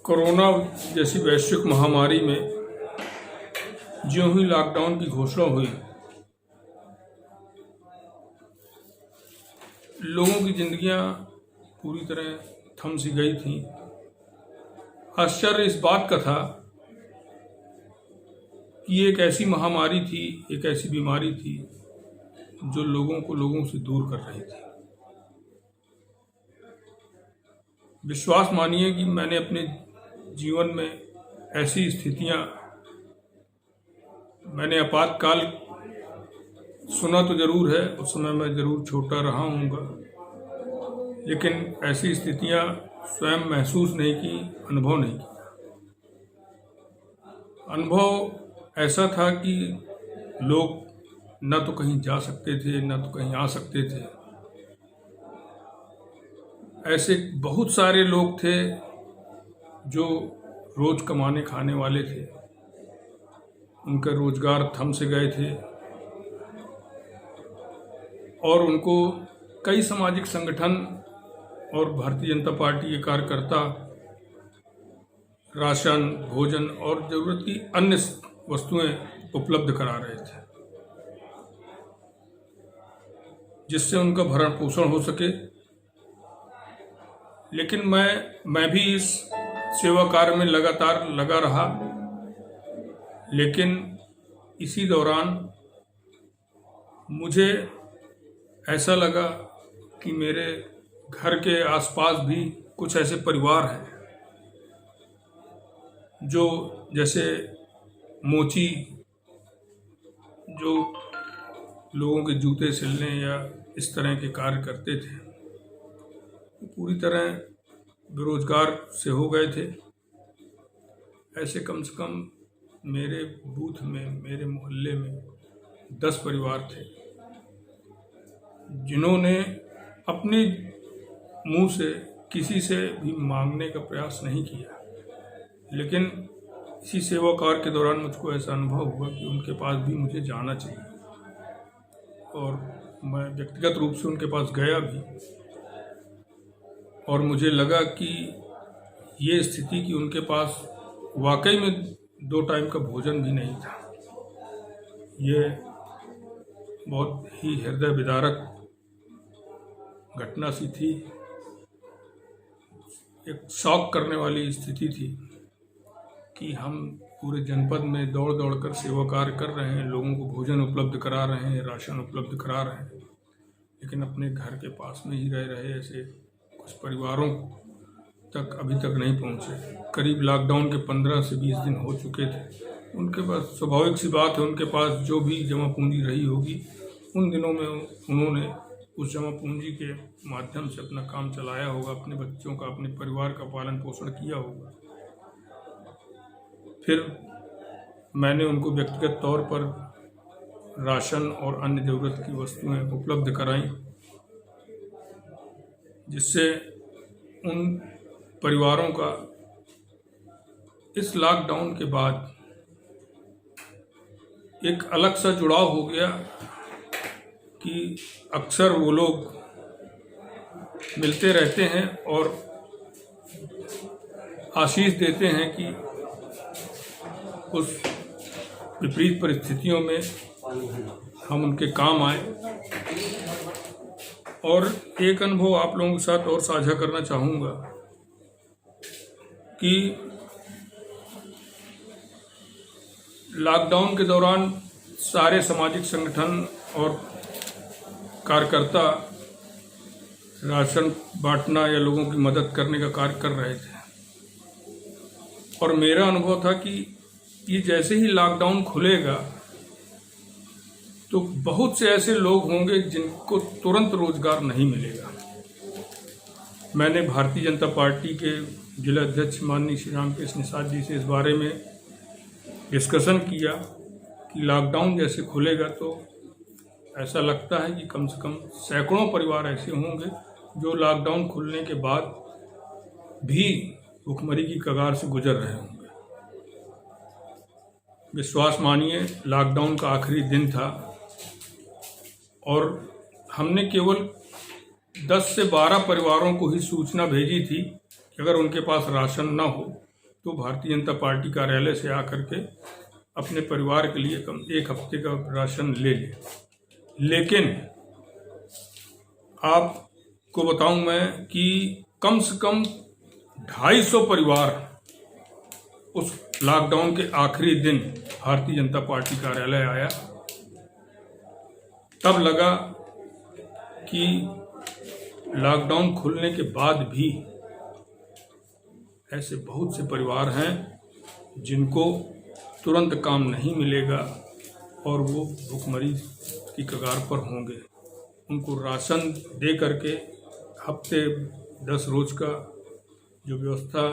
Corona जैसी वैश्विक महामारी में ज्यों ही लॉकडाउन की घोषणा हुई, लोगों की जिंदगियां पूरी तरह थम सी गई थीं। आश्चर्य इस बात का था कि ये एक ऐसी महामारी थी, एक ऐसी बीमारी थी जो लोगों को लोगों से दूर कर रही थी। विश्वास मानिए कि मैंने अपने जीवन में ऐसी स्थितियां, मैंने आपातकाल सुना तो जरूर है, उस समय मैं जरूर छोटा रहा हूँगा, लेकिन ऐसी स्थितियां स्वयं महसूस नहीं की, अनुभव नहीं किया। अनुभव ऐसा था कि लोग न तो कहीं जा सकते थे, न तो कहीं आ सकते थे। ऐसे बहुत सारे लोग थे जो रोज कमाने खाने वाले थे, उनका रोजगार थम से गए थे और उनको कई सामाजिक संगठन और भारतीय जनता पार्टी के कार्यकर्ता राशन, भोजन और जरूरत की अन्य वस्तुएं उपलब्ध करा रहे थे, जिससे उनका भरण पोषण हो सके। लेकिन मैं भी इस सेवा कार्य में लगातार लगा रहा, लेकिन इसी दौरान मुझे ऐसा लगा कि मेरे घर के आसपास भी कुछ ऐसे परिवार हैं जो जैसे मोची, जो लोगों के जूते सिलने या इस तरह के कार्य करते थे, पूरी तरह बेरोजगार से हो गए थे। ऐसे कम से कम मेरे बूथ में, मेरे मोहल्ले में 10 परिवार थे जिन्होंने अपने मुंह से किसी से भी मांगने का प्रयास नहीं किया, लेकिन इसी सेवा कार्य के दौरान मुझको ऐसा अनुभव हुआ कि उनके पास भी मुझे जाना चाहिए और मैं व्यक्तिगत रूप से उनके पास गया भी। और मुझे लगा कि ये स्थिति कि उनके पास वाकई में 2 टाइम का भोजन भी नहीं था, ये बहुत ही हृदय विदारक घटना सी थी। एक शॉक करने वाली स्थिति थी कि हम पूरे जनपद में दौड़ दौड़ कर सेवा कार्य कर रहे हैं, लोगों को भोजन उपलब्ध करा रहे हैं, राशन उपलब्ध करा रहे हैं, लेकिन अपने घर के पास में ही रह रहे ऐसे कुछ परिवारों तक अभी तक नहीं पहुंचे। करीब लॉकडाउन के 15 से 20 दिन हो चुके थे। उनके पास स्वाभाविक सी बात है, उनके पास जो भी जमा पूंजी रही होगी, उन दिनों में उन्होंने उस जमा पूंजी के माध्यम से अपना काम चलाया होगा, अपने बच्चों का, अपने परिवार का पालन पोषण किया होगा। फिर मैंने उनको व्यक्तिगत तौर पर राशन और अन्य ज़रूरत की वस्तुएं उपलब्ध कराईं, जिससे उन परिवारों का इस लॉकडाउन के बाद एक अलग सा जुड़ाव हो गया कि अक्सर वो लोग मिलते रहते हैं और आशीष देते हैं कि उस विपरीत परिस्थितियों में हम उनके काम आए। और एक अनुभव आप लोगों के साथ और साझा करना चाहूँगा कि लॉकडाउन के दौरान सारे सामाजिक संगठन और कार्यकर्ता राशन बांटना या लोगों की मदद करने का कार्य कर रहे थे, और मेरा अनुभव था कि ये जैसे ही लॉकडाउन खुलेगा तो बहुत से ऐसे लोग होंगे जिनको तुरंत रोजगार नहीं मिलेगा। मैंने भारतीय जनता पार्टी के जिला अध्यक्ष माननीय श्री रामकृष्ण निषाद जी से इस बारे में डिस्कशन किया कि लॉकडाउन जैसे खुलेगा तो ऐसा लगता है कि कम से कम सैकड़ों परिवार ऐसे होंगे जो लॉकडाउन खुलने के बाद भी भुखमरी की कगार से गुजर रहे होंगे। विश्वास मानिए, लॉकडाउन का आखिरी दिन था और हमने केवल 10 से 12 परिवारों को ही सूचना भेजी थी कि अगर उनके पास राशन न हो तो भारतीय जनता पार्टी कार्यालय से आकर के अपने परिवार के लिए कम 1 हफ्ते का राशन ले ले। लेकिन आपको बताऊं मैं कि कम से कम 250 परिवार उस लॉकडाउन के आखिरी दिन भारतीय जनता पार्टी कार्यालय आया। तब लगा कि लॉकडाउन खुलने के बाद भी ऐसे बहुत से परिवार हैं जिनको तुरंत काम नहीं मिलेगा और वो भुखमरी की कगार पर होंगे। उनको राशन दे करके हफ्ते 10 रोज का जो व्यवस्था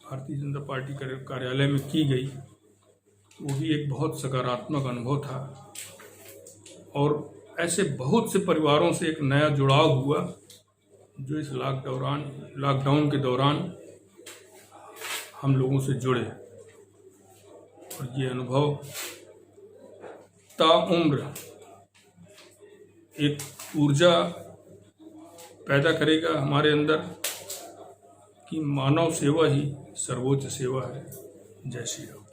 भारतीय जनता पार्टी कार्यालय में की गई, वो भी एक बहुत सकारात्मक अनुभव था। और ऐसे बहुत से परिवारों से एक नया जुड़ाव हुआ जो इस लॉकडाउन के दौरान हम लोगों से जुड़े। और ये अनुभव ताउम्र एक ऊर्जा पैदा करेगा हमारे अंदर कि मानव सेवा ही सर्वोच्च सेवा है। जय श्री राम।